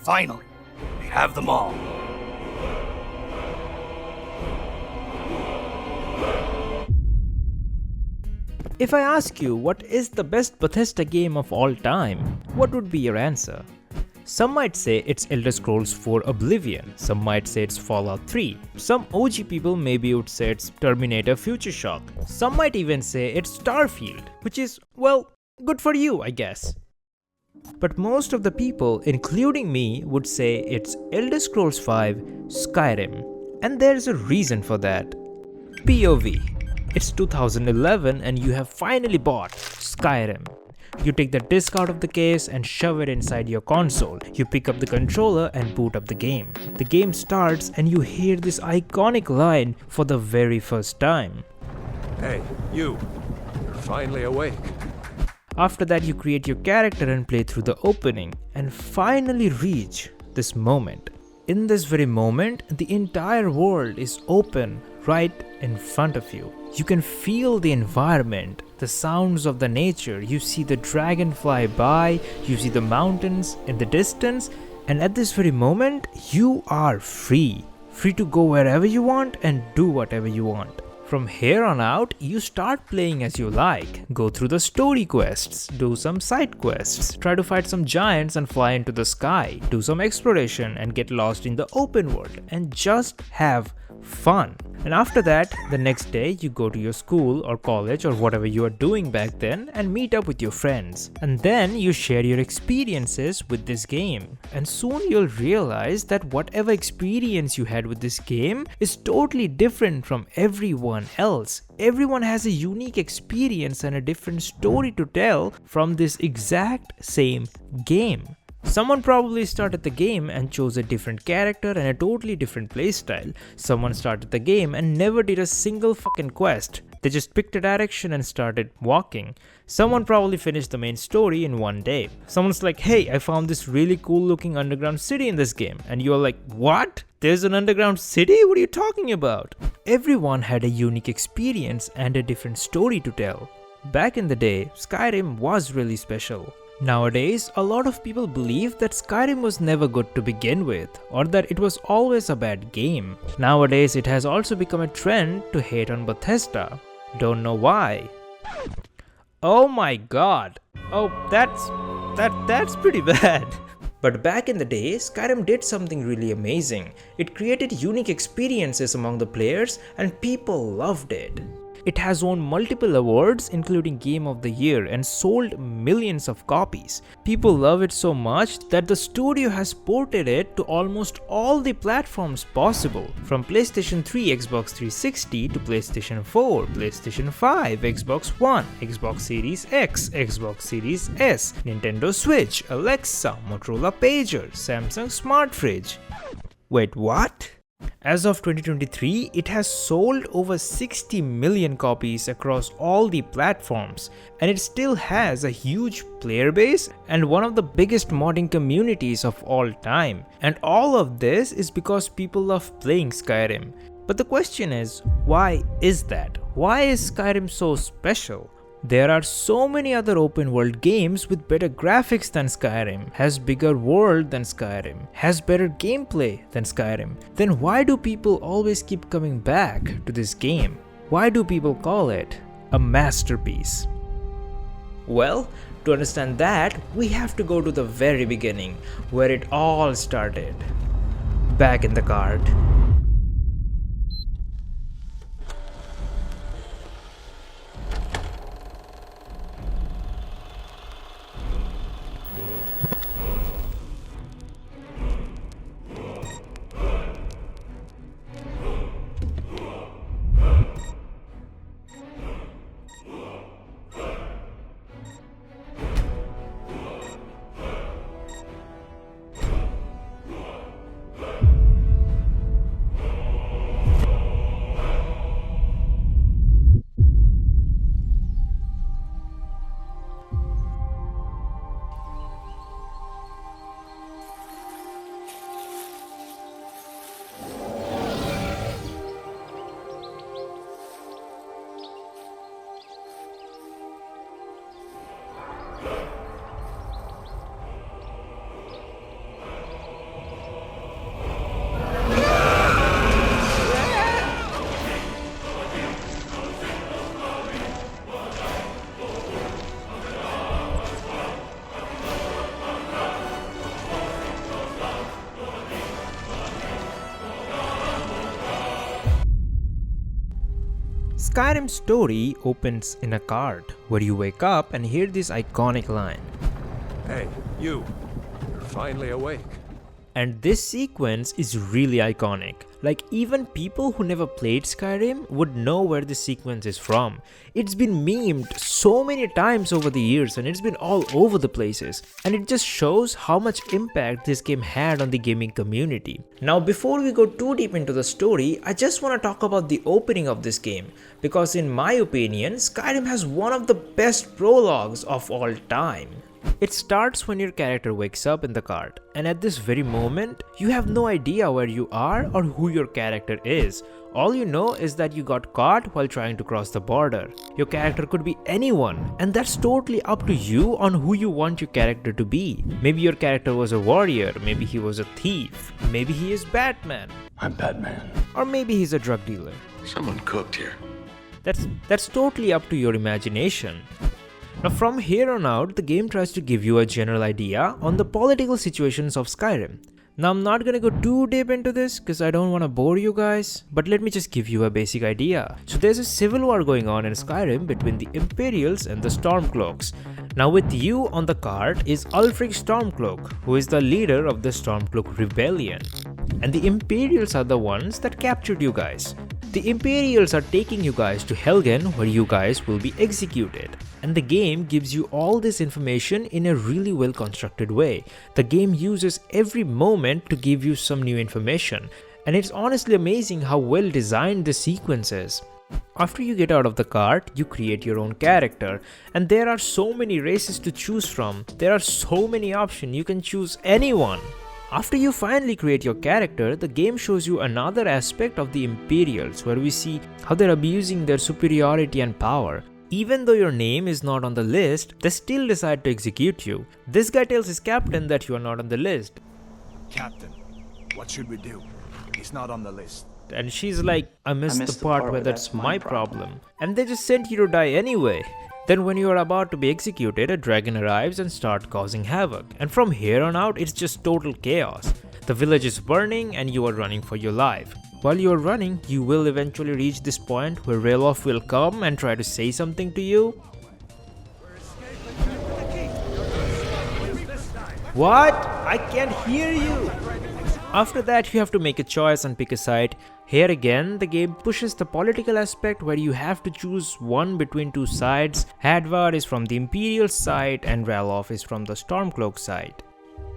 Finally, we have them all. If I ask you what is the best Bethesda game of all time, what would be your answer? Some might say it's Elder Scrolls 4 Oblivion, some might say it's Fallout 3, some OG people maybe would say it's Terminator Future Shock, some might even say it's Starfield, which is, well, good for you, I guess. But most of the people, including me, would say it's Elder Scrolls 5 Skyrim, and there's a reason for that. POV. It's 2011 and you have finally bought Skyrim. You take the disc out of the case and shove it inside your console. You pick up the controller and boot up the game. The game starts and you hear this iconic line for the very first time. Hey, you're finally awake. After that, you create your character and play through the opening and finally reach this moment. In this very moment, the entire world is open right in front of you. You can feel the environment, the sounds of the nature. You see the dragon fly by, you see the mountains in the distance, and at this very moment, you are free. Free to go wherever you want and do whatever you want. From here on out, you start playing as you like. Go through the story quests, do some side quests, try to fight some giants and fly into the sky, do some exploration and get lost in the open world, and just have fun. And after that, the next day you go to your school or college or whatever you are doing back then and meet up with your friends. And then you share your experiences with this game. And soon you'll realize that whatever experience you had with this game is totally different from everyone else. Everyone has a unique experience and a different story to tell from this exact same game. Someone probably started the game and chose a different character and a totally different playstyle. Someone started the game and never did a single fucking quest. They just picked a direction and started walking. Someone probably finished the main story in one day. Someone's like, hey, I found this really cool looking underground city in this game. And you're like, what? There's an underground city? What are you talking about? Everyone had a unique experience and a different story to tell. Back in the day, Skyrim was really special. Nowadays, a lot of people believe that Skyrim was never good to begin with, or that it was always a bad game. Nowadays, it has also become a trend to hate on Bethesda. Don't know why. Oh my god. Oh, that's pretty bad. But back in the day, Skyrim did something really amazing. It created unique experiences among the players and people loved it. It has won multiple awards including Game of the Year and sold millions of copies. People love it so much that the studio has ported it to almost all the platforms possible, from PlayStation 3, Xbox 360 to PlayStation 4, PlayStation 5, Xbox One, Xbox Series X, Xbox Series S, Nintendo Switch, Alexa, Motorola Pager, Samsung Smart Fridge. Wait, what? As of 2023, it has sold over 60 million copies across all the platforms, and it still has a huge player base and one of the biggest modding communities of all time. And all of this is because people love playing Skyrim. But the question is, why is that? Why is Skyrim so special? There are so many other open world games with better graphics than Skyrim, has bigger world than Skyrim, has better gameplay than Skyrim. Then why do people always keep coming back to this game? Why do people call it a masterpiece? Well, to understand that, we have to go to the very beginning, where it all started. Back in the cart. Skyrim's story opens in a cart where you wake up and hear this iconic line. Hey, you. You're finally awake. And this sequence is really iconic. Like, even people who never played Skyrim would know where this sequence is from. It's been memed so many times over the years and it's been all over the places. And it just shows how much impact this game had on the gaming community. Now, before we go too deep into the story, I just want to talk about the opening of this game. Because in my opinion, Skyrim has one of the best prologues of all time. It starts when your character wakes up in the cart, and at this very moment, you have no idea where you are or who your character is. All you know is that you got caught while trying to cross the border. Your character could be anyone, and that's totally up to you on who you want your character to be. Maybe your character was a warrior, maybe he was a thief, maybe he is Batman. I'm Batman. Or maybe he's a drug dealer. Someone cooked here. That's totally up to your imagination. Now from here on out, the game tries to give you a general idea on the political situations of Skyrim. Now I'm not gonna go too deep into this because I don't want to bore you guys, but let me just give you a basic idea. So there's a civil war going on in Skyrim between the Imperials and the Stormcloaks. Now with you on the cart is Ulfric Stormcloak, who is the leader of the Stormcloak Rebellion. And the Imperials are the ones that captured you guys. The Imperials are taking you guys to Helgen where you guys will be executed. And the game gives you all this information in a really well constructed way. The game uses every moment to give you some new information. And it's honestly amazing how well designed the sequence is. After you get out of the cart, you create your own character. And there are so many races to choose from. There are so many options, you can choose anyone. After you finally create your character, the game shows you another aspect of the Imperials where we see how they're abusing their superiority and power. Even though your name is not on the list, they still decide to execute you. This guy tells his captain that you are not on the list. Captain, what should we do? He's not on the list. And she's like, I missed the part where that's my problem. And they just sent you to die anyway. Then when you are about to be executed, a dragon arrives and starts causing havoc. And from here on out, it's just total chaos. The village is burning and you are running for your life. While you are running, you will eventually reach this point where Ralof will come and try to say something to you. What? I can't hear you! After that, you have to make a choice and pick a side. Here again, the game pushes the political aspect where you have to choose one between two sides. Hadvar is from the Imperial side and Ralof is from the Stormcloak side.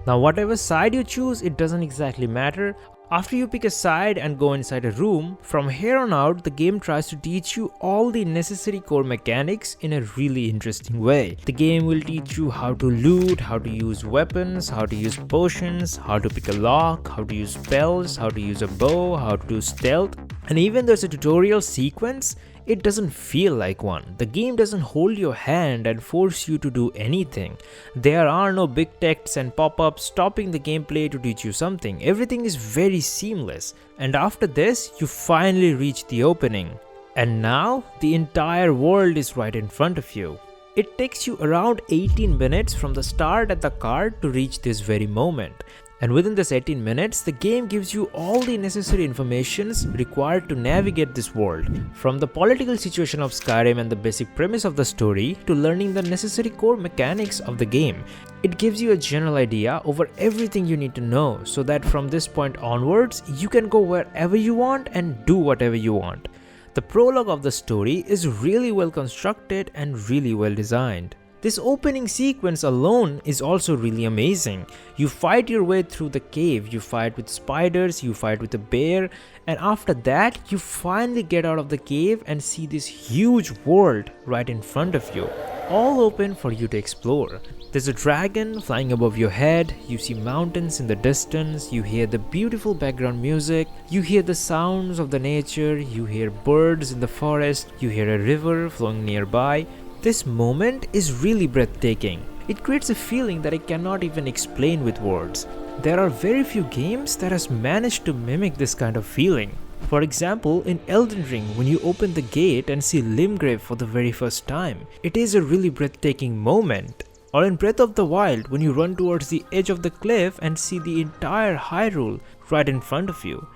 Now whatever side you choose, it doesn't exactly matter. After you pick a side and go inside a room, from here on out the game tries to teach you all the necessary core mechanics in a really interesting way. The game will teach you how to loot, how to use weapons, how to use potions, how to pick a lock, how to use spells, how to use a bow, how to do stealth. And even there's a tutorial sequence, it doesn't feel like one. The game doesn't hold your hand and force you to do anything. There are no big texts and pop-ups stopping the gameplay to teach you something. Everything is very seamless. And after this, you finally reach the opening. And now, the entire world is right in front of you. It takes you around 18 minutes from the start at the cart to reach this very moment. And within this 18 minutes, the game gives you all the necessary informations required to navigate this world. From the political situation of Skyrim and the basic premise of the story to learning the necessary core mechanics of the game. It gives you a general idea over everything you need to know so that from this point onwards, you can go wherever you want and do whatever you want. The prologue of the story is really well constructed and really well designed. This opening sequence alone is also really amazing. You fight your way through the cave, you fight with spiders, you fight with a bear, and after that you finally get out of the cave and see this huge world right in front of you, all open for you to explore. There's a dragon flying above your head, you see mountains in the distance, you hear the beautiful background music, you hear the sounds of the nature, you hear birds in the forest, you hear a river flowing nearby. This moment is really breathtaking. It creates a feeling that I cannot even explain with words. There are very few games that has managed to mimic this kind of feeling. For example, in Elden Ring, when you open the gate and see Limgrave for the very first time, it is a really breathtaking moment. Or in Breath of the Wild, when you run towards the edge of the cliff and see the entire Hyrule right in front of you.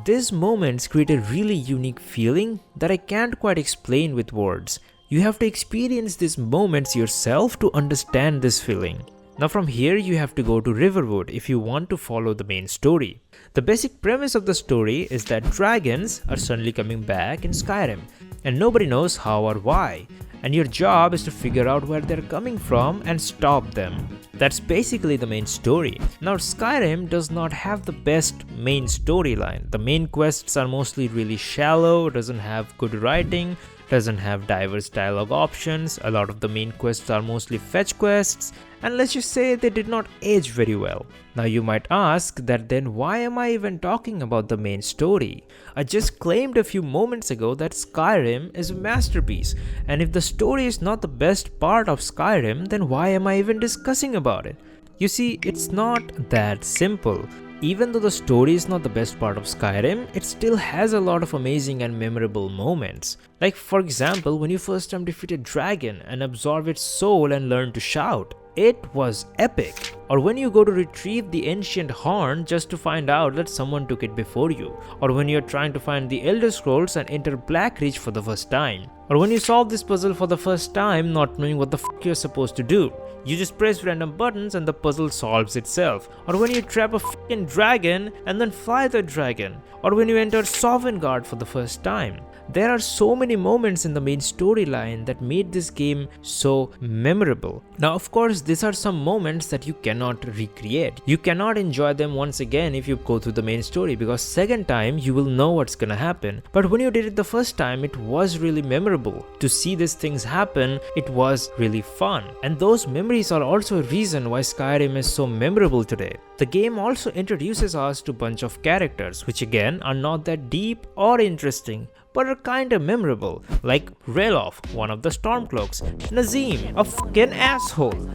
These moments create a really unique feeling that I can't quite explain with words. You have to experience these moments yourself to understand this feeling. Now from here you have to go to Riverwood if you want to follow the main story. The basic premise of the story is that dragons are suddenly coming back in Skyrim and nobody knows how or why, and your job is to figure out where they're coming from and stop them. That's basically the main story. Now Skyrim does not have the best main storyline. The main quests are mostly really shallow, doesn't have good writing, doesn't have diverse dialogue options, a lot of the main quests are mostly fetch quests, and let's just say they did not age very well. Now you might ask that then why am I even talking about the main story? I just claimed a few moments ago that Skyrim is a masterpiece, and if the story is not the best part of Skyrim, then why am I even discussing about it? You see, it's not that simple. Even though the story is not the best part of Skyrim, it still has a lot of amazing and memorable moments. Like for example, when you first time defeat a dragon and absorb its soul and learn to shout. It was epic. Or when you go to retrieve the ancient horn just to find out that someone took it before you. Or when you're trying to find the Elder Scrolls and enter Blackreach for the first time. Or when you solve this puzzle for the first time not knowing what the f you're supposed to do. You just press random buttons and the puzzle solves itself. Or when you trap a f***ing dragon and then fly the dragon. Or when you enter Sovngarde for the first time. There are so many moments in the main storyline that made this game so memorable. Now of course these are some moments that you cannot recreate. You cannot enjoy them once again if you go through the main story, because second time you will know what's gonna happen. But when you did it the first time, it was really memorable. To see these things happen, it was really fun. And those memories are also a reason why Skyrim is so memorable today. The game also introduces us to a bunch of characters, which again are not that deep or interesting, but are kinda memorable, like Ralof, one of the Stormcloaks, Nazim, a fucking asshole.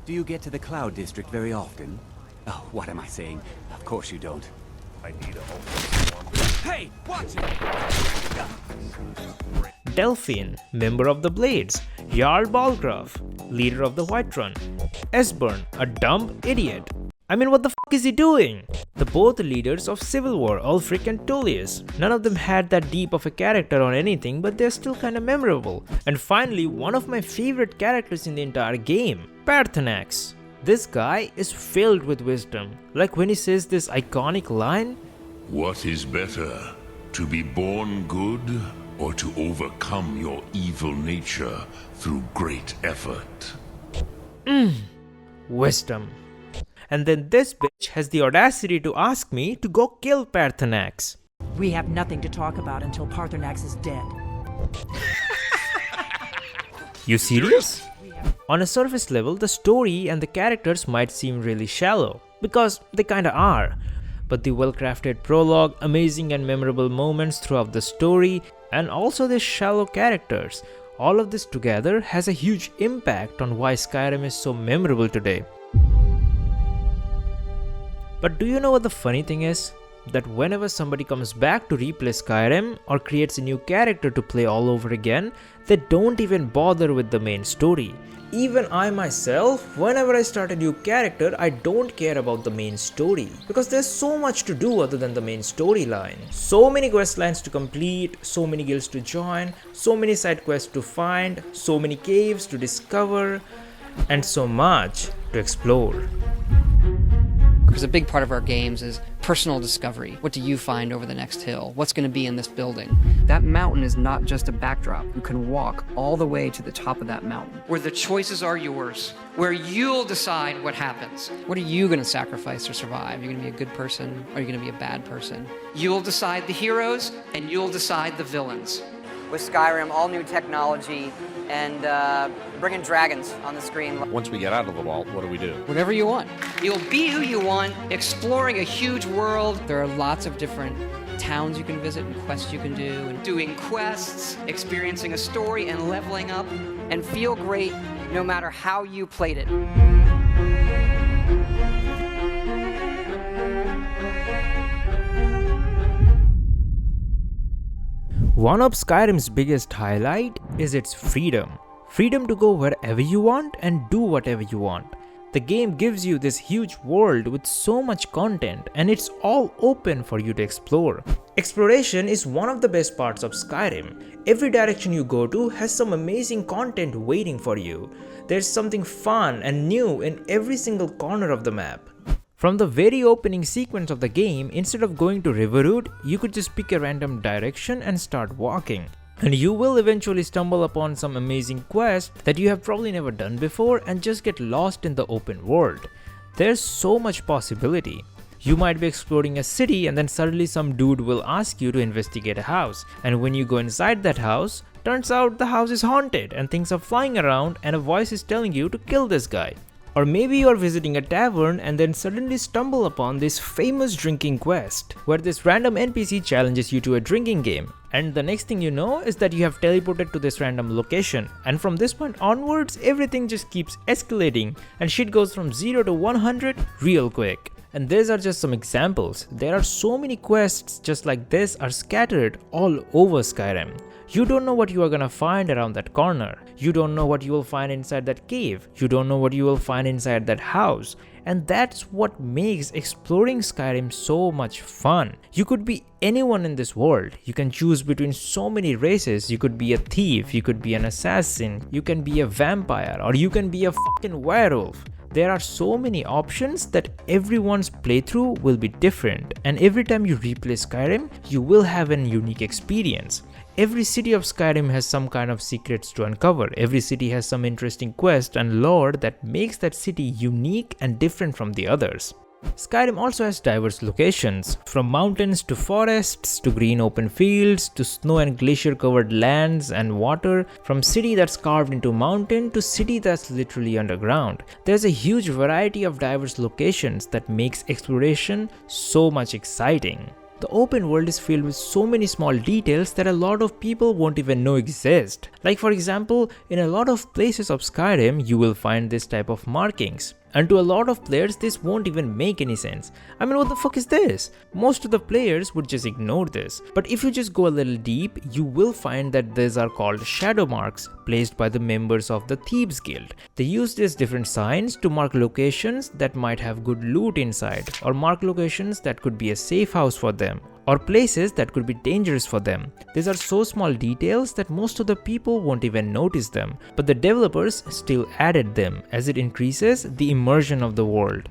Do you get to the Cloud District very often? Oh, what am I saying? Of course you don't. I need a home. Hey, watch it! Delphine, member of the Blades, Jarl Balgraf, leader of the Whiterun, Esbern, a dumb idiot. I mean, what the fuck is he doing? The both leaders of Civil War, Ulfric and Tullius. None of them had that deep of a character or anything, but they're still kinda memorable. And finally, one of my favorite characters in the entire game, Parthenax. This guy is filled with wisdom. Like when he says this iconic line, What is better, to be born good or to overcome your evil nature through great effort? wisdom. And then this bitch has the audacity to ask me to go kill Parthenax. We have nothing to talk about until Parthenax is dead. You serious? On a surface level, the story and the characters might seem really shallow, because they kinda are. But the well-crafted prologue, amazing and memorable moments throughout the story, and also the shallow characters, all of this together has a huge impact on why Skyrim is so memorable today. But do you know what the funny thing is? That whenever somebody comes back to replay Skyrim or creates a new character to play all over again, they don't even bother with the main story. Even I myself, whenever I start a new character, I don't care about the main story, because there's so much to do other than the main storyline. So many quest lines to complete, so many guilds to join, so many side quests to find, so many caves to discover, and so much to explore. Because a big part of our games is personal discovery. What do you find over the next hill? What's going to be in this building? That mountain is not just a backdrop. You can walk all the way to the top of that mountain. Where the choices are yours. Where you'll decide what happens. What are you going to sacrifice to survive? You're going to be a good person, or you're going to be a bad person? You'll decide the heroes, and you'll decide the villains. With Skyrim, all new technology, and bringing dragons on the screen. Once we get out of the vault, what do we do? Whatever you want. You'll be who you want, exploring a huge world. There are lots of different towns you can visit and quests you can do, and doing quests, experiencing a story, and leveling up, and feel great no matter how you played it. One of Skyrim's biggest highlight is its freedom. Freedom to go wherever you want and do whatever you want. The game gives you this huge world with so much content, and it's all open for you to explore. Exploration is one of the best parts of Skyrim. Every direction you go to has some amazing content waiting for you. There's something fun and new in every single corner of the map. From the very opening sequence of the game, instead of going to river route, you could just pick a random direction and start walking. And you will eventually stumble upon some amazing quest that you have probably never done before and just get lost in the open world. There's so much possibility. You might be exploring a city and then suddenly some dude will ask you to investigate a house, and when you go inside that house, turns out the house is haunted and things are flying around and a voice is telling you to kill this guy. Or maybe you're visiting a tavern and then suddenly stumble upon this famous drinking quest, where this random NPC challenges you to a drinking game. And the next thing you know is that you have teleported to this random location. And from this point onwards, everything just keeps escalating and shit goes from 0 to 100 real quick. And these are just some examples. There are so many quests just like this are scattered all over Skyrim. You don't know what you are gonna find around that corner. You don't know what you will find inside that cave. You don't know what you will find inside that house. And that's what makes exploring Skyrim so much fun. You could be anyone in this world. You can choose between so many races. You could be a thief, you could be an assassin, you can be a vampire, or you can be a fucking werewolf. There are so many options that everyone's playthrough will be different, and every time you replay Skyrim, you will have an unique experience. Every city of Skyrim has some kind of secrets to uncover. Every city has some interesting quest and lore that makes that city unique and different from the others. Skyrim also has diverse locations, from mountains to forests to green open fields to snow and glacier covered lands and water, from city that's carved into mountain to city that's literally underground. There's a huge variety of diverse locations that makes exploration so much exciting. The open world is filled with so many small details that a lot of people won't even know exist. Like for example, in a lot of places of Skyrim, you will find this type of markings. And to a lot of players, this won't even make any sense. I mean, what the fuck is this? Most of the players would just ignore this. But if you just go a little deep, you will find that these are called shadow marks placed by the members of the Thieves Guild. They use these different signs to mark locations that might have good loot inside, or mark locations that could be a safe house for them, or places that could be dangerous for them. These are so small details that most of the people won't even notice them, but the developers still added them as it increases the immersion of the world.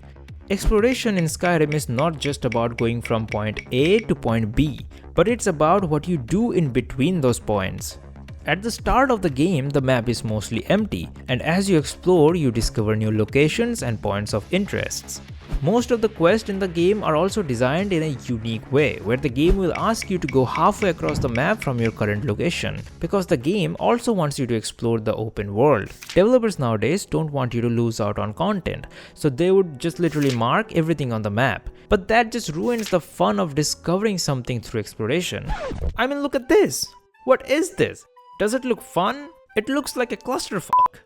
Exploration in Skyrim is not just about going from point A to point B, but it's about what you do in between those points. At the start of the game, the map is mostly empty, and as you explore, you discover new locations and points of interest. Most of the quests in the game are also designed in a unique way, where the game will ask you to go halfway across the map from your current location, because the game also wants you to explore the open world. Developers nowadays don't want you to lose out on content, so they would just literally mark everything on the map. But that just ruins the fun of discovering something through exploration. I mean, look at this! What is this? Does it look fun? It looks like a clusterfuck.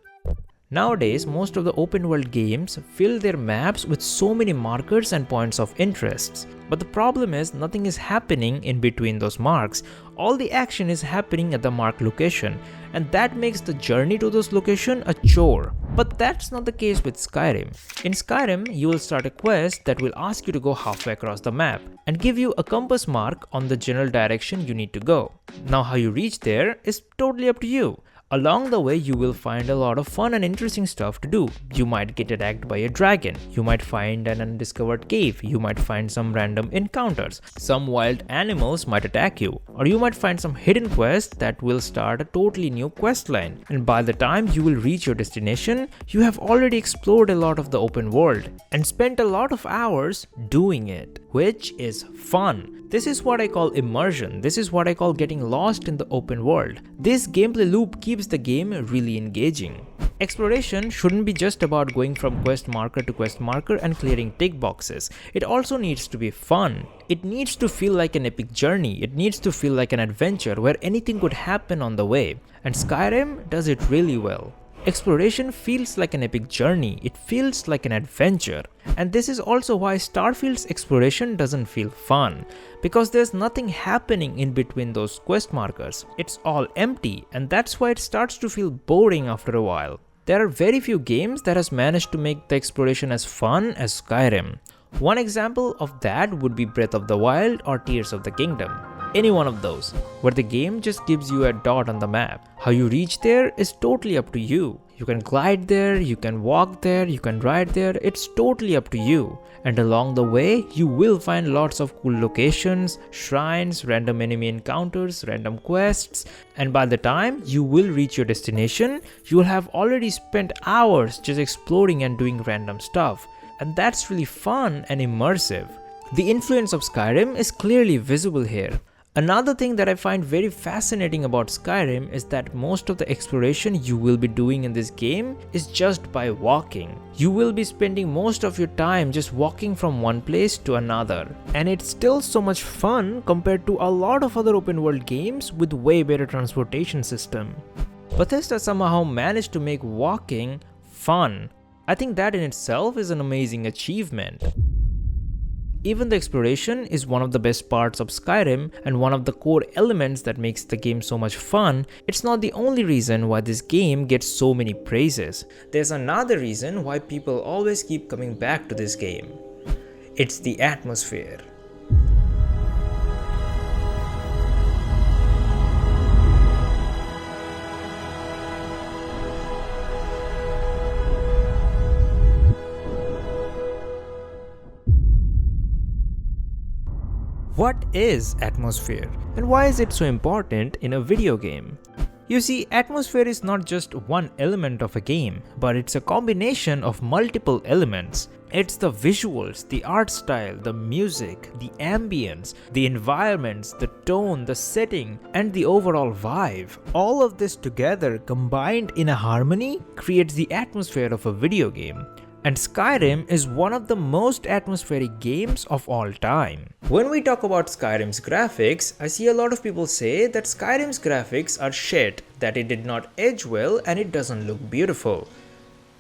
Nowadays, most of the open world games fill their maps with so many markers and points of interest. But the problem is nothing is happening in between those marks. All the action is happening at the marked location, and that makes the journey to those locations a chore. But that's not the case with Skyrim. In Skyrim, you will start a quest that will ask you to go halfway across the map and give you a compass mark on the general direction you need to go. Now how you reach there is totally up to you. Along the way, you will find a lot of fun and interesting stuff to do. You might get attacked by a dragon, you might find an undiscovered cave, you might find some random encounters, some wild animals might attack you, or you might find some hidden quest that will start a totally new quest line. And by the time you will reach your destination, you have already explored a lot of the open world and spent a lot of hours doing it, which is fun. This is what I call immersion. This is what I call getting lost in the open world. This gameplay loop keeps the game really engaging. Exploration shouldn't be just about going from quest marker to quest marker and clearing tick boxes. It also needs to be fun. It needs to feel like an epic journey. It needs to feel like an adventure where anything could happen on the way. And Skyrim does it really well. Exploration feels like an epic journey, it feels like an adventure. And this is also why Starfield's exploration doesn't feel fun, because there's nothing happening in between those quest markers. It's all empty, and that's why it starts to feel boring after a while. There are very few games that has managed to make the exploration as fun as Skyrim. One example of that would be Breath of the Wild or Tears of the Kingdom. Any one of those, where the game just gives you a dot on the map. How you reach there is totally up to you. You can glide there, you can walk there, you can ride there, it's totally up to you. And along the way, you will find lots of cool locations, shrines, random enemy encounters, random quests, and by the time you will reach your destination, you will have already spent hours just exploring and doing random stuff. And that's really fun and immersive. The influence of Skyrim is clearly visible here. Another thing that I find very fascinating about Skyrim is that most of the exploration you will be doing in this game is just by walking. You will be spending most of your time just walking from one place to another. And it's still so much fun compared to a lot of other open world games with way better transportation system. Bethesda somehow managed to make walking fun. I think that in itself is an amazing achievement. Even the exploration is one of the best parts of Skyrim and one of the core elements that makes the game so much fun. It's not the only reason why this game gets so many praises. There's another reason why people always keep coming back to this game. It's the atmosphere. What is atmosphere and why is it so important in a video game? You see, atmosphere is not just one element of a game, but it's a combination of multiple elements. It's the visuals, the art style, the music, the ambience, the environments, the tone, the setting, and the overall vibe. All of this together combined in a harmony creates the atmosphere of a video game. And Skyrim is one of the most atmospheric games of all time. When we talk about Skyrim's graphics, I see a lot of people say that Skyrim's graphics are shit, that it did not age well and it doesn't look beautiful.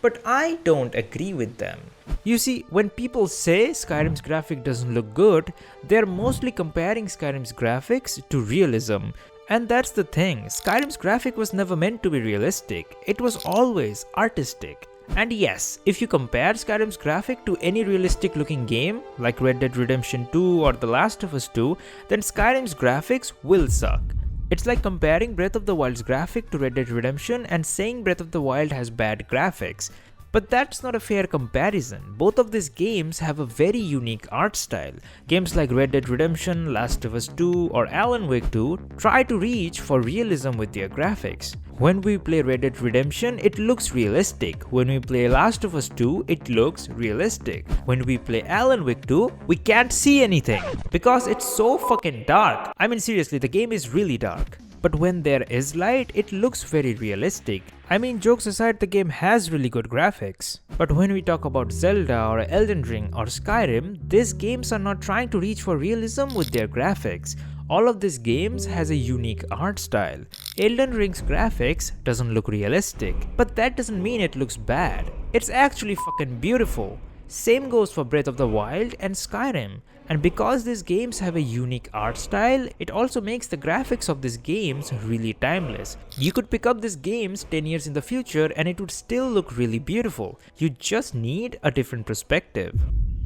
But I don't agree with them. You see, when people say Skyrim's graphic doesn't look good, they're mostly comparing Skyrim's graphics to realism. And that's the thing, Skyrim's graphic was never meant to be realistic, it was always artistic. And yes, if you compare Skyrim's graphic to any realistic looking game like Red Dead Redemption 2 or The Last of Us 2, then Skyrim's graphics will suck. It's like comparing Breath of the Wild's graphic to Red Dead Redemption and saying Breath of the Wild has bad graphics. But that's not a fair comparison. Both of these games have a very unique art style. Games like Red Dead Redemption, Last of Us 2 or Alan Wake 2 try to reach for realism with their graphics. When we play Red Dead Redemption, it looks realistic. When we play Last of Us 2, it looks realistic. When we play Alan Wake 2, we can't see anything because it's so fucking dark. I mean seriously, the game is really dark. But when there is light, it looks very realistic. I mean, jokes aside, the game has really good graphics. But when we talk about Zelda or Elden Ring or Skyrim, these games are not trying to reach for realism with their graphics. All of these games has a unique art style. Elden Ring's graphics doesn't look realistic, but that doesn't mean it looks bad. It's actually fucking beautiful. Same goes for Breath of the Wild and Skyrim. And because these games have a unique art style, it also makes the graphics of these games really timeless. You could pick up these games 10 years in the future and it would still look really beautiful. You just need a different perspective.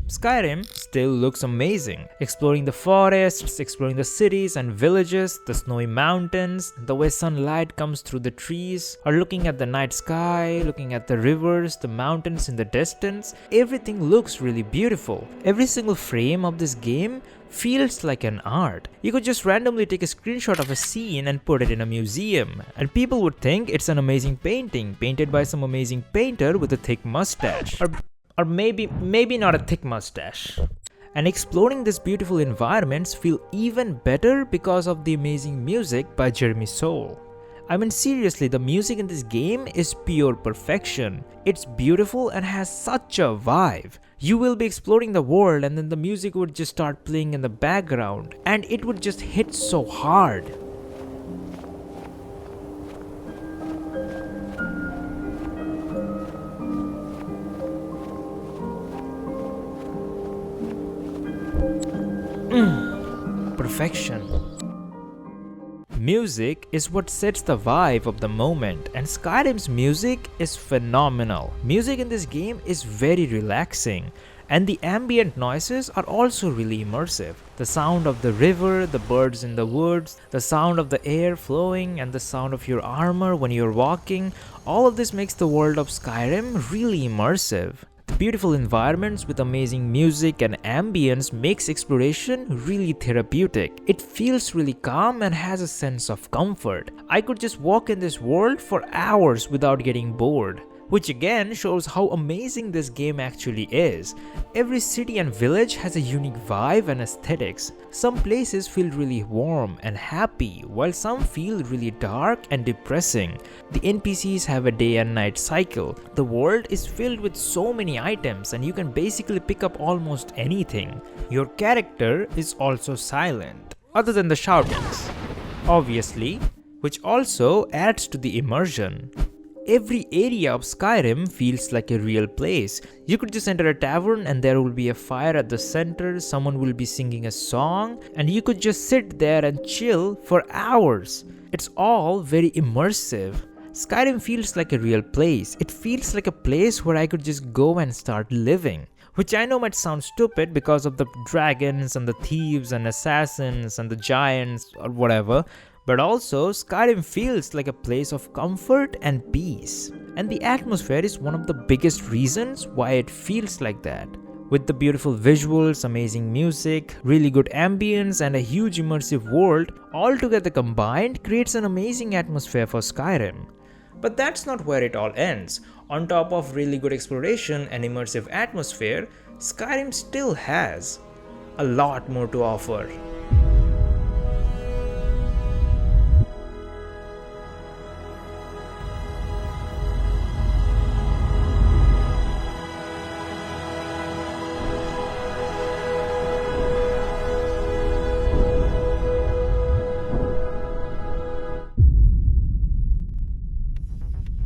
Skyrim still looks amazing. Exploring the forests, exploring the cities and villages, the snowy mountains, the way sunlight comes through the trees, or looking at the night sky, looking at the rivers, the mountains in the distance, everything looks really beautiful. Every single frame of this game feels like an art. You could just randomly take a screenshot of a scene and put it in a museum, and people would think it's an amazing painting, painted by some amazing painter with a thick mustache. Or maybe not a thick mustache. And exploring these beautiful environments feel even better because of the amazing music by Jeremy Soule. I mean seriously, the music in this game is pure perfection. It's beautiful and has such a vibe. You will be exploring the world and then the music would just start playing in the background and it would just hit so hard. Perfection. Music is what sets the vibe of the moment, and Skyrim's music is phenomenal. Music in this game is very relaxing, and the ambient noises are also really immersive. The sound of the river, the birds in the woods, the sound of the air flowing, and the sound of your armor when you're walking, all of this makes the world of Skyrim really immersive. The beautiful environments with amazing music and ambience makes exploration really therapeutic. It feels really calm and has a sense of comfort. I could just walk in this world for hours without getting bored, which again shows how amazing this game actually is. Every city and village has a unique vibe and aesthetics. Some places feel really warm and happy, while some feel really dark and depressing. The NPCs have a day and night cycle. The world is filled with so many items and you can basically pick up almost anything. Your character is also silent, other than the shoutings, obviously, which also adds to the immersion. Every area of Skyrim feels like a real place. You could just enter a tavern and there will be a fire at the center, someone will be singing a song, and you could just sit there and chill for hours. It's all very immersive. Skyrim feels like a real place. It feels like a place where I could just go and start living. Which I know might sound stupid because of the dragons and the thieves and assassins and the giants or whatever, but also Skyrim feels like a place of comfort and peace. And the atmosphere is one of the biggest reasons why it feels like that. With the beautiful visuals, amazing music, really good ambience, and a huge immersive world, all together combined creates an amazing atmosphere for Skyrim. But that's not where it all ends. On top of really good exploration and immersive atmosphere, Skyrim still has a lot more to offer.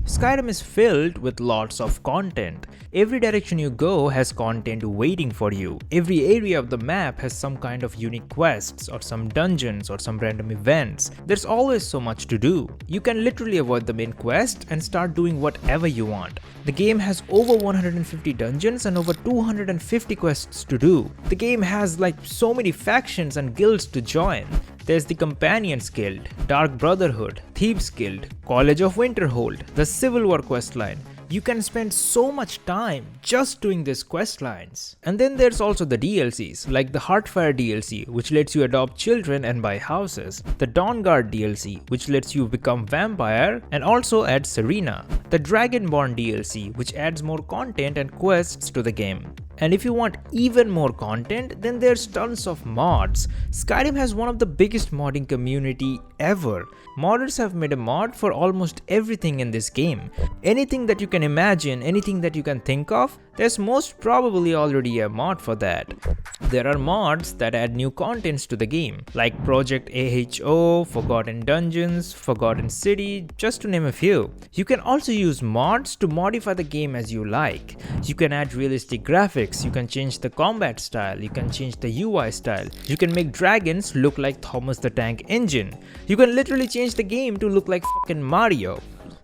Skyrim is filled with lots of content. Every direction you go has content waiting for you. Every area of the map has some kind of unique quests or some dungeons or some random events. There's always so much to do. You can literally avoid the main quest and start doing whatever you want. The game has over 150 dungeons and over 250 quests to do. The game has like so many factions and guilds to join. There's the Companions Guild, Dark Brotherhood, Thieves Guild, College of Winterhold, the Civil War questline. You can spend so much time just doing these questlines. And then there's also the DLCs, like the Heartfire DLC, which lets you adopt children and buy houses, the Dawnguard DLC, which lets you become vampire and also adds Serena, the Dragonborn DLC, which adds more content and quests to the game. And if you want even more content, then there's tons of mods. Skyrim has one of the biggest modding community ever. Modders have made a mod for almost everything in this game. Anything that you can imagine, anything that you can think of, there's most probably already a mod for that. There are mods that add new contents to the game, like Project AHO, Forgotten Dungeons, Forgotten City, just to name a few. You can also use mods to modify the game as you like. You can add realistic graphics, you can change the combat style, you can change the UI style, you can make dragons look like Thomas the Tank Engine. You can literally change the game to look like fucking Mario.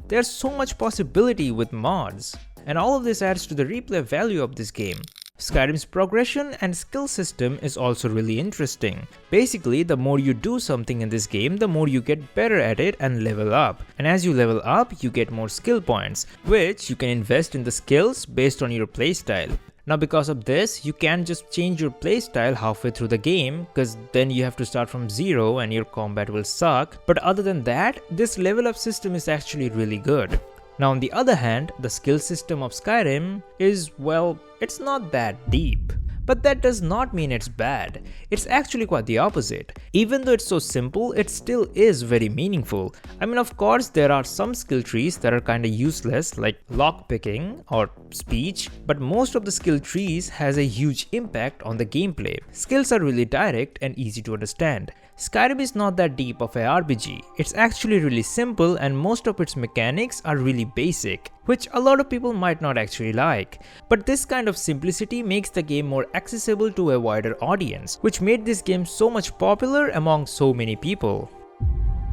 There's so much possibility with mods, and all of this adds to the replay value of this game. Skyrim's progression and skill system is also really interesting. Basically, the more you do something in this game, the more you get better at it and level up. And as you level up, you get more skill points, which you can invest in the skills based on your playstyle. Now because of this, you can't just change your playstyle halfway through the game, because then you have to start from zero and your combat will suck. But other than that, this level up system is actually really good. Now on the other hand, the skill system of Skyrim is, well, it's not that deep. But that does not mean it's bad. It's actually quite the opposite. Even though it's so simple, it still is very meaningful. I mean, of course, there are some skill trees that are kinda useless, like lockpicking or speech, but most of the skill trees has a huge impact on the gameplay. Skills are really direct and easy to understand. Skyrim is not that deep of a RPG. It's actually really simple and most of its mechanics are really basic, which a lot of people might not actually like. But this kind of simplicity makes the game more accessible to a wider audience, which made this game so much popular among so many people.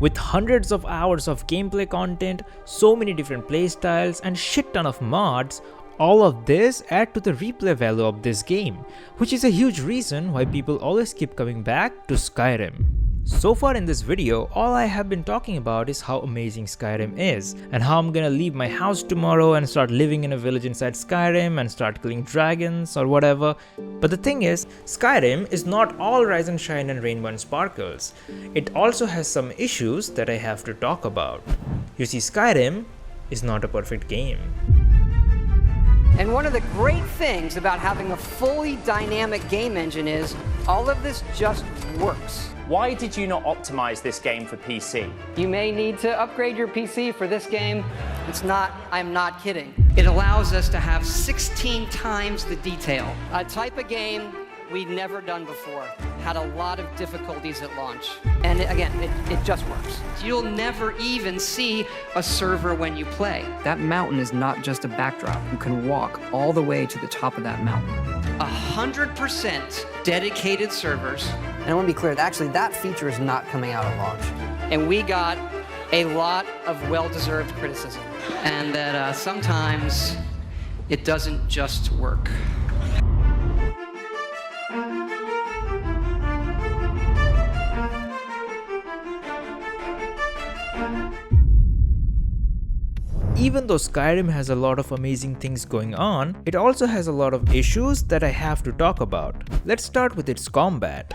With hundreds of hours of gameplay content, so many different playstyles, and shit ton of mods, all of this add to the replay value of this game, which is a huge reason why people always keep coming back to Skyrim. So far in this video, all I have been talking about is how amazing Skyrim is, and how I'm gonna leave my house tomorrow and start living in a village inside Skyrim and start killing dragons or whatever. But the thing is, Skyrim is not all rise and shine and rainbow and sparkles. It also has some issues that I have to talk about. You see, Skyrim is not a perfect game. And one of the great things about having a fully dynamic game engine is all of this just works. Why did you not optimize this game for PC? You may need to upgrade your PC for this game. I'm not kidding. It allows us to have 16 times the detail. A type of game we'd never done before. Had a lot of difficulties at launch. And again, it just works. You'll never even see a server when you play. That mountain is not just a backdrop. You can walk all the way to the top of that mountain. 100% dedicated servers. And I want to be clear, actually that feature is not coming out at launch. And we got a lot of well-deserved criticism. And that sometimes it doesn't just work. Even though Skyrim has a lot of amazing things going on, it also has a lot of issues that I have to talk about. Let's start with its combat.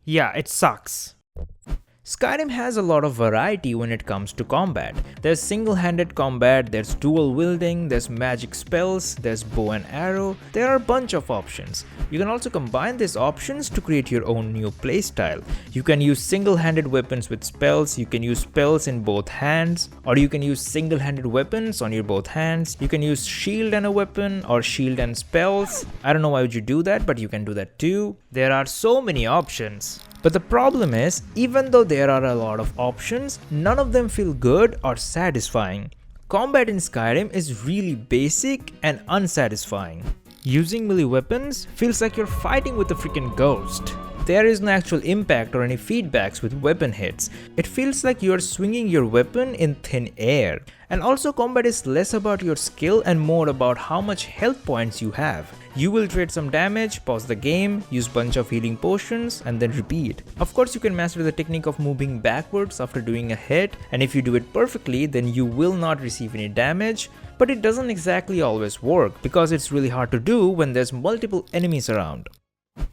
Yeah, it sucks. Skyrim has a lot of variety when it comes to combat. There's single-handed combat, there's dual wielding, there's magic spells, there's bow and arrow. There are a bunch of options. You can also combine these options to create your own new playstyle. You can use single-handed weapons with spells, you can use spells in both hands, or you can use single-handed weapons on your both hands. You can use shield and a weapon, or shield and spells. I don't know why would you do that, but you can do that too. There are so many options. But the problem is, even though there are a lot of options, none of them feel good or satisfying. Combat in Skyrim is really basic and unsatisfying. Using melee weapons feels like you're fighting with a freaking ghost. There is no actual impact or any feedbacks with weapon hits. It feels like you're swinging your weapon in thin air. And also combat is less about your skill and more about how much health points you have. You will trade some damage, pause the game, use bunch of healing potions and then repeat. Of course you can master the technique of moving backwards after doing a hit, and if you do it perfectly then you will not receive any damage, but it doesn't exactly always work because it's really hard to do when there's multiple enemies around.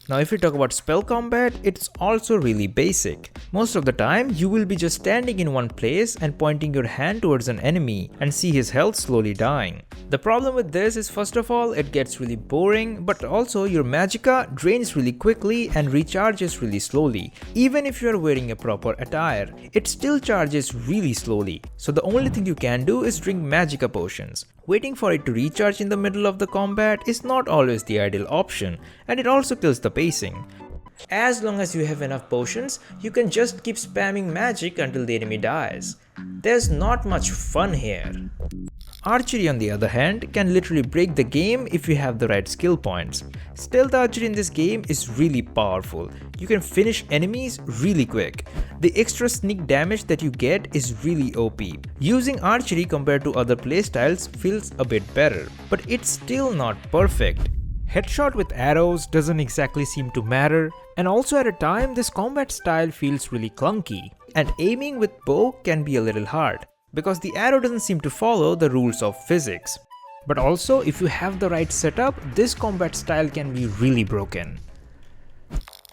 Now if we talk about spell combat, it's also really basic. Most of the time you will be just standing in one place and pointing your hand towards an enemy and see his health slowly dying. The problem with this is, first of all, it gets really boring, but also your magicka drains really quickly and recharges really slowly. Even if you are wearing a proper attire, it still charges really slowly. So the only thing you can do is drink magicka potions. Waiting for it to recharge in the middle of the combat is not always the ideal option, and it also kills the pacing. As long as you have enough potions, you can just keep spamming magic until the enemy dies. There's not much fun here. Archery on the other hand can literally break the game if you have the right skill points. Stealth archery in this game is really powerful. You can finish enemies really quick. The extra sneak damage that you get is really OP. Using archery compared to other playstyles feels a bit better, but it's still not perfect. Headshot with arrows doesn't exactly seem to matter, and also at a time this combat style feels really clunky, and aiming with bow can be a little hard, because the arrow doesn't seem to follow the rules of physics. But also, if you have the right setup, this combat style can be really broken.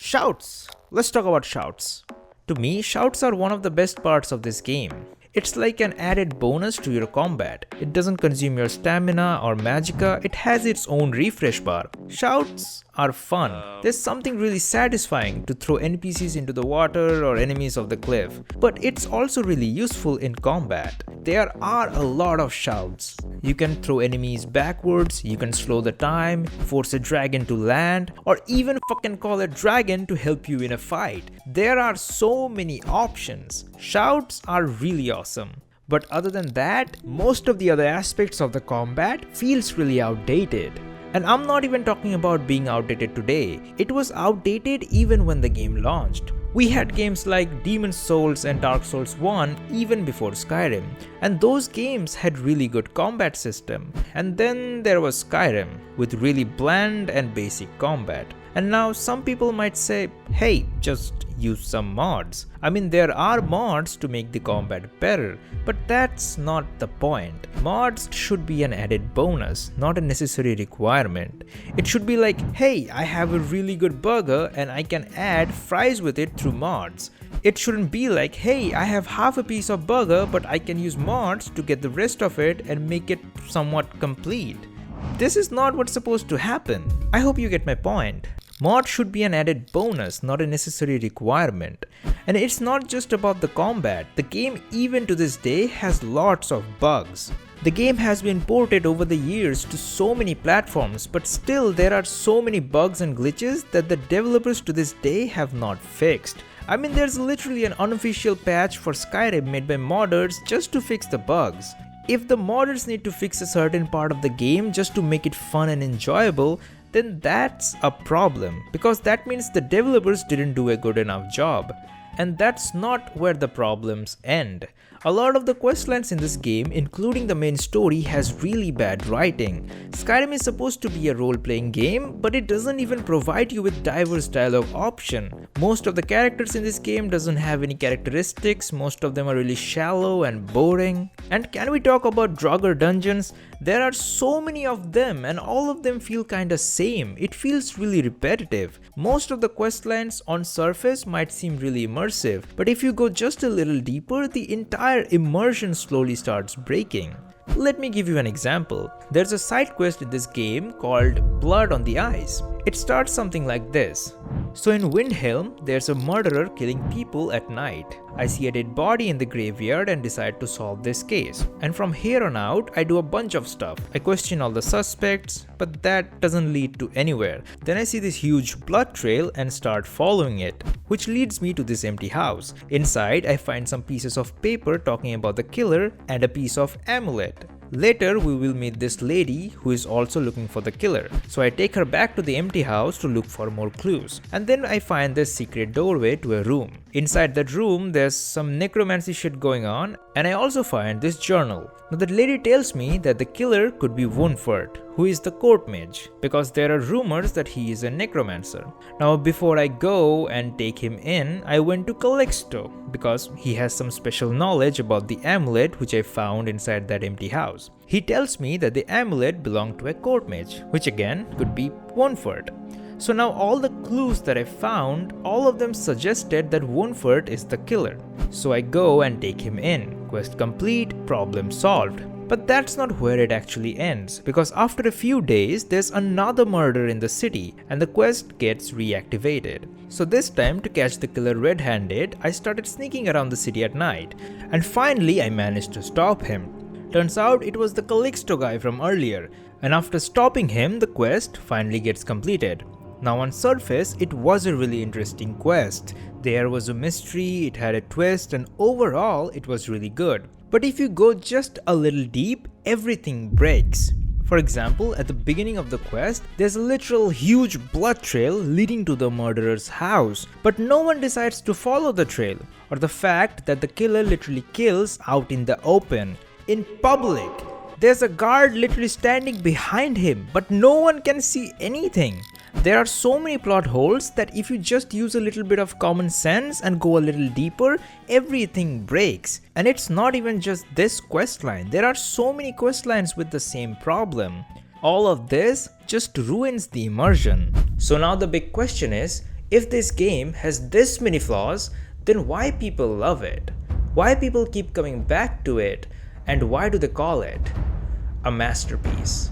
Shouts! Let's talk about shouts. To me, shouts are one of the best parts of this game. It's like an added bonus to your combat. It doesn't consume your stamina or magicka, it has its own refresh bar. Shouts are fun. There's something really satisfying to throw NPCs into the water or enemies off the cliff. But it's also really useful in combat. There are a lot of shouts. You can throw enemies backwards, you can slow the time, force a dragon to land, or even fucking call a dragon to help you in a fight. There are so many options. Shouts are really awesome. But other than that, most of the other aspects of the combat feels really outdated. And I'm not even talking about being outdated today. It was outdated even when the game launched. We had games like Demon's Souls and Dark Souls 1 even before Skyrim, and those games had really good combat system. And then there was Skyrim with really bland and basic combat. And now some people might say, hey, just use some mods. I mean, there are mods to make the combat better, but that's not the point. Mods should be an added bonus, not a necessary requirement. It should be like, hey, I have a really good burger and I can add fries with it through mods. It shouldn't be like, hey, I have half a piece of burger but I can use mods to get the rest of it and make it somewhat complete. This is not what's supposed to happen. I hope you get my point. Mod should be an added bonus, not a necessary requirement. And it's not just about the combat. The game even to this day has lots of bugs. The game has been ported over the years to so many platforms, but still there are so many bugs and glitches that the developers to this day have not fixed. I mean, there's literally an unofficial patch for Skyrim made by modders just to fix the bugs. If the modders need to fix a certain part of the game just to make it fun and enjoyable, then that's a problem, because that means the developers didn't do a good enough job. And that's not where the problems end. A lot of the questlines in this game, including the main story, has really bad writing. Skyrim is supposed to be a role-playing game, but it doesn't even provide you with diverse dialogue option. Most of the characters in this game doesn't have any characteristics, most of them are really shallow and boring. And can we talk about Draugr dungeons? There are so many of them and all of them feel kinda same. It feels really repetitive. Most of the questlines on surface might seem really immersive, but if you go just a little deeper, the entire immersion slowly starts breaking. Let me give you an example. There's a side quest in this game called Blood on the Eyes. It starts something like this. So in Windhelm, there's a murderer killing people at night. I see a dead body in the graveyard and decide to solve this case. And from here on out, I do a bunch of stuff. I question all the suspects, but that doesn't lead to anywhere. Then I see this huge blood trail and start following it, which leads me to this empty house. Inside, I find some pieces of paper talking about the killer and a piece of amulet. Later, we will meet this lady who is also looking for the killer. So I take her back to the empty house to look for more clues. And then I find this secret doorway to a room. Inside that room, there's some necromancy shit going on, and I also find this journal. Now the lady tells me that the killer could be Unported, who is the court mage, because there are rumors that he is a necromancer. Now before I go and take him in, I went to Calixto, because he has some special knowledge about the amulet which I found inside that empty house. He tells me that the amulet belonged to a court mage, which again could be Unported. So now all the clues that I found, all of them suggested that Unported is the killer. So I go and take him in. Quest complete, problem solved. But that's not where it actually ends, because after a few days, there's another murder in the city and the quest gets reactivated. So this time, to catch the killer red-handed, I started sneaking around the city at night, and finally I managed to stop him. Turns out it was the Calixto guy from earlier, and after stopping him, the quest finally gets completed. Now on surface, it was a really interesting quest. There was a mystery, it had a twist, and overall it was really good. But if you go just a little deep, everything breaks. For example, at the beginning of the quest, there's a literal huge blood trail leading to the murderer's house, but no one decides to follow the trail, or the fact that the killer literally kills out in the open, in public. There's a guard literally standing behind him, but no one can see anything. There are so many plot holes that if you just use a little bit of common sense and go a little deeper, everything breaks. And it's not even just this questline, there are so many questlines with the same problem. All of this just ruins the immersion. So now the big question is, if this game has this many flaws, then why people love it? Why people keep coming back to it? And why do they call it a masterpiece?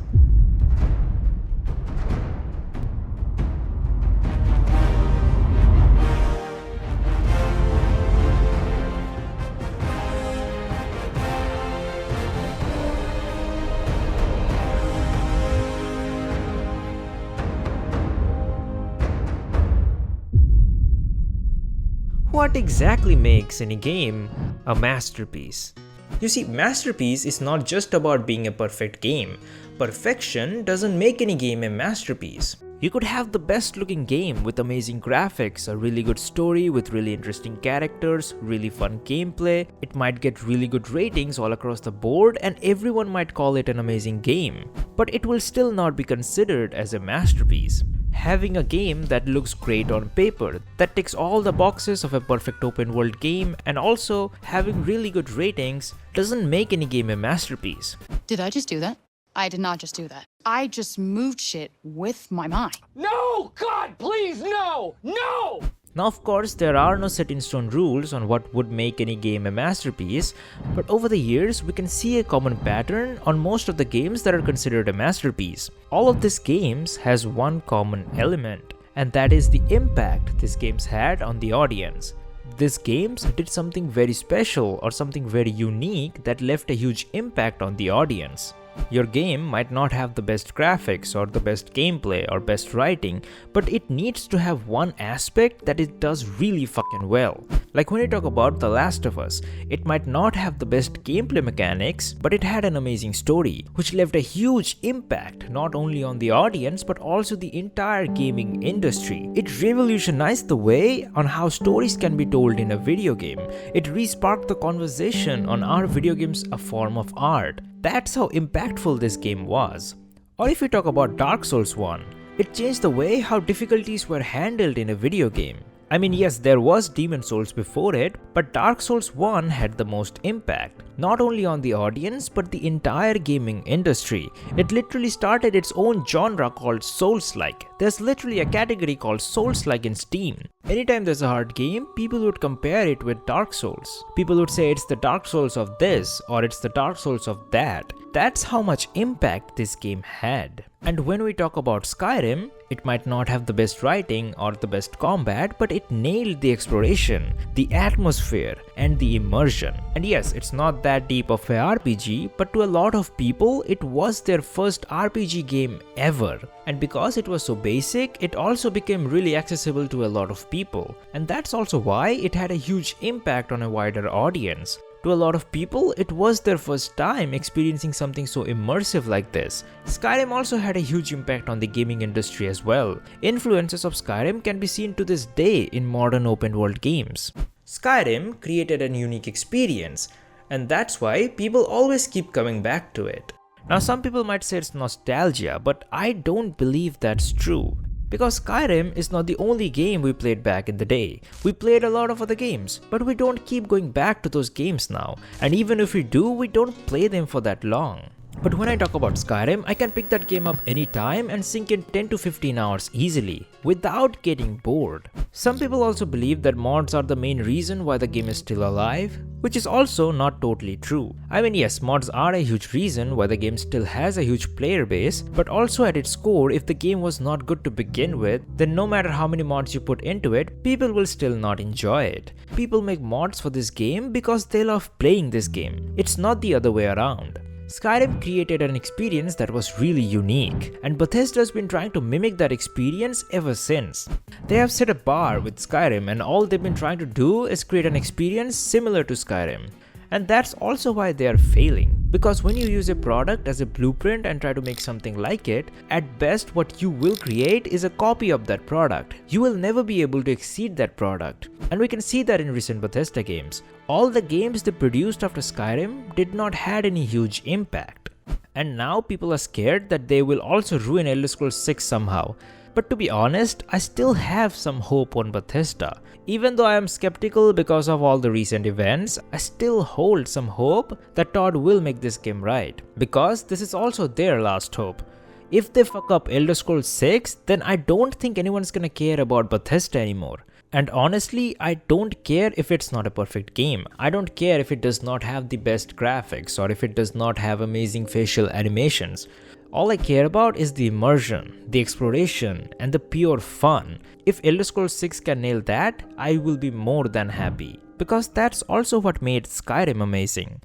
What exactly makes any game a masterpiece? You see, masterpiece is not just about being a perfect game. Perfection doesn't make any game a masterpiece. You could have the best looking game with amazing graphics, a really good story with really interesting characters, really fun gameplay. It might get really good ratings all across the board and everyone might call it an amazing game. But it will still not be considered as a masterpiece. Having a game that looks great on paper, that ticks all the boxes of a perfect open world game, and also having really good ratings doesn't make any game a masterpiece. Did I just do that? I did not just do that. I just moved shit with my mind. No! God, please, no! No! Now of course there are no set in stone rules on what would make any game a masterpiece, but over the years we can see a common pattern on most of the games that are considered a masterpiece. All of these games has one common element, and that is the impact these games had on the audience. These games did something very special or something very unique that left a huge impact on the audience. Your game might not have the best graphics or the best gameplay or best writing, but it needs to have one aspect that it does really fucking well. Like when you talk about The Last of Us, it might not have the best gameplay mechanics, but it had an amazing story, which left a huge impact not only on the audience but also the entire gaming industry. It revolutionized the way on how stories can be told in a video game. It re-sparked the conversation on are video games a form of art. That's how impactful this game was. Or if we talk about Dark Souls 1, it changed the way how difficulties were handled in a video game. I mean, yes, there was Demon Souls before it, but Dark Souls 1 had the most impact, not only on the audience but the entire gaming industry. It literally started its own genre called Souls-like. There's literally a category called Souls-like in Steam. Anytime there's a hard game, people would compare it with Dark Souls. People would say it's the Dark Souls of this or it's the Dark Souls of that. That's how much impact this game had. And when we talk about Skyrim, it might not have the best writing or the best combat, but it nailed the exploration, the atmosphere, and the immersion. And yes, it's not that deep of a RPG, but to a lot of people, it was their first RPG game ever. And because it was so basic, it also became really accessible to a lot of people. And that's also why it had a huge impact on a wider audience. To a lot of people, it was their first time experiencing something so immersive like this. Skyrim also had a huge impact on the gaming industry as well. Influences of Skyrim can be seen to this day in modern open world games. Skyrim created a unique experience, and that's why people always keep coming back to it. Now some people might say it's nostalgia, but I don't believe that's true. Because Skyrim is not the only game we played back in the day. We played a lot of other games, but we don't keep going back to those games now. And even if we do, we don't play them for that long. But when I talk about Skyrim, I can pick that game up anytime and sink in 10 to 15 hours easily, without getting bored. Some people also believe that mods are the main reason why the game is still alive, which is also not totally true. I mean, yes, mods are a huge reason why the game still has a huge player base, but also at its core, if the game was not good to begin with, then no matter how many mods you put into it, people will still not enjoy it. People make mods for this game because they love playing this game. It's not the other way around. Skyrim created an experience that was really unique, and Bethesda has been trying to mimic that experience ever since. They have set a bar with Skyrim, and all they've been trying to do is create an experience similar to Skyrim. And that's also why they are failing. Because when you use a product as a blueprint and try to make something like it, at best what you will create is a copy of that product. You will never be able to exceed that product. And we can see that in recent Bethesda games. All the games they produced after Skyrim did not had any huge impact. And now people are scared that they will also ruin Elder Scrolls 6 somehow. But to be honest, I still have some hope on Bethesda. Even though I am skeptical because of all the recent events, I still hold some hope that Todd will make this game right. Because this is also their last hope. If they fuck up Elder Scrolls 6, then I don't think anyone's gonna care about Bethesda anymore. And honestly, I don't care if it's not a perfect game. I don't care if it does not have the best graphics or if it does not have amazing facial animations. All I care about is the immersion, the exploration, and the pure fun. If Elder Scrolls 6 can nail that, I will be more than happy. Because that's also what made Skyrim amazing.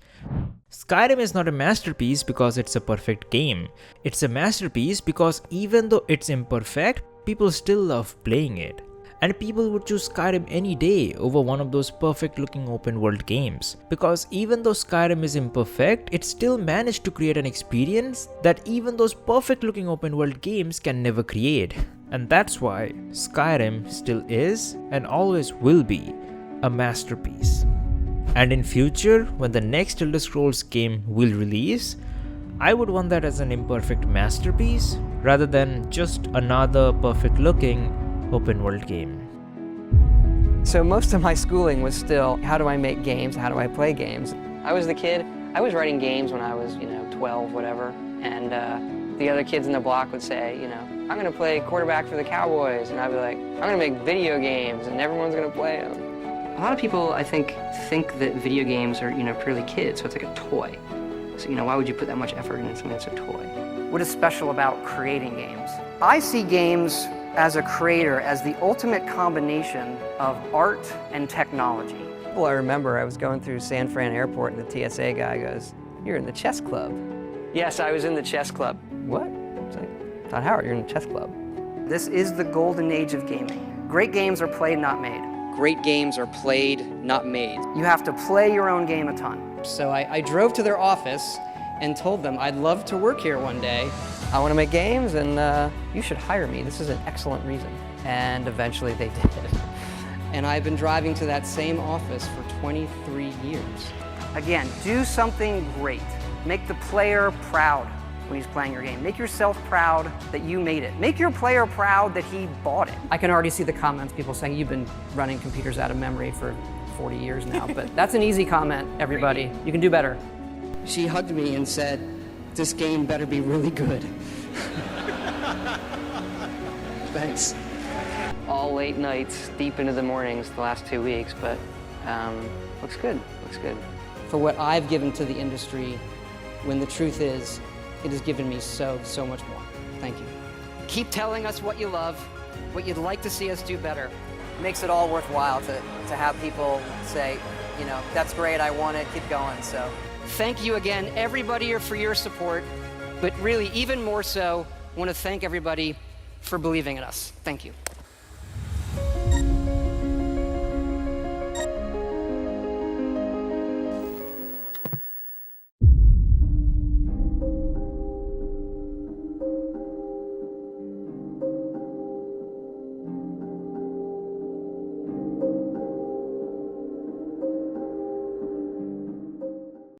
Skyrim is not a masterpiece because it's a perfect game. It's a masterpiece because even though it's imperfect, people still love playing it. And people would choose Skyrim any day over one of those perfect looking open world games. Because even though Skyrim is imperfect, it still managed to create an experience that even those perfect looking open world games can never create. And that's why Skyrim still is and always will be a masterpiece. And in future, when the next Elder Scrolls game will release, I would want that as an imperfect masterpiece rather than just another perfect looking open world game. So most of my schooling was still, how do I make games? How do I play games? I was the kid, I was writing games when I was, 12, whatever. And the other kids in the block would say, I'm gonna play quarterback for the Cowboys. And I'd be like, I'm gonna make video games and everyone's gonna play them. A lot of people, I think that video games are, purely kids, so it's like a toy. So, why would you put that much effort into something that's a toy? What is special about creating games? I see games as a creator as the ultimate combination of art and technology. Well, I remember I was going through San Fran Airport and the TSA guy goes, "You're in the chess club." Yes, I was in the chess club. What? It's like, Todd Howard, you're in the chess club. This is the golden age of gaming. Great games are played, not made. Great games are played, not made. You have to play your own game a ton. So I drove to their office and told them I'd love to work here one day. I want to make games and you should hire me. This is an excellent reason. And eventually they did. And I've been driving to that same office for 23 years. Again, do something great. Make the player proud when he's playing your game. Make yourself proud that you made it. Make your player proud that he bought it. I can already see the comments, people saying you've been running computers out of memory for 40 years now, but that's an easy comment, everybody. You can do better. She hugged me and said, "This game better be really good." Thanks. All late nights, deep into the mornings the last 2 weeks, but looks good, looks good. For what I've given to the industry, when the truth is, it has given me so much more. Thank you. Keep telling us what you love, what you'd like to see us do better. It makes it all worthwhile to have people say, that's great, I want it, keep going, so. Thank you again, everybody, for your support, but really, even more so, I want to thank everybody for believing in us. Thank you.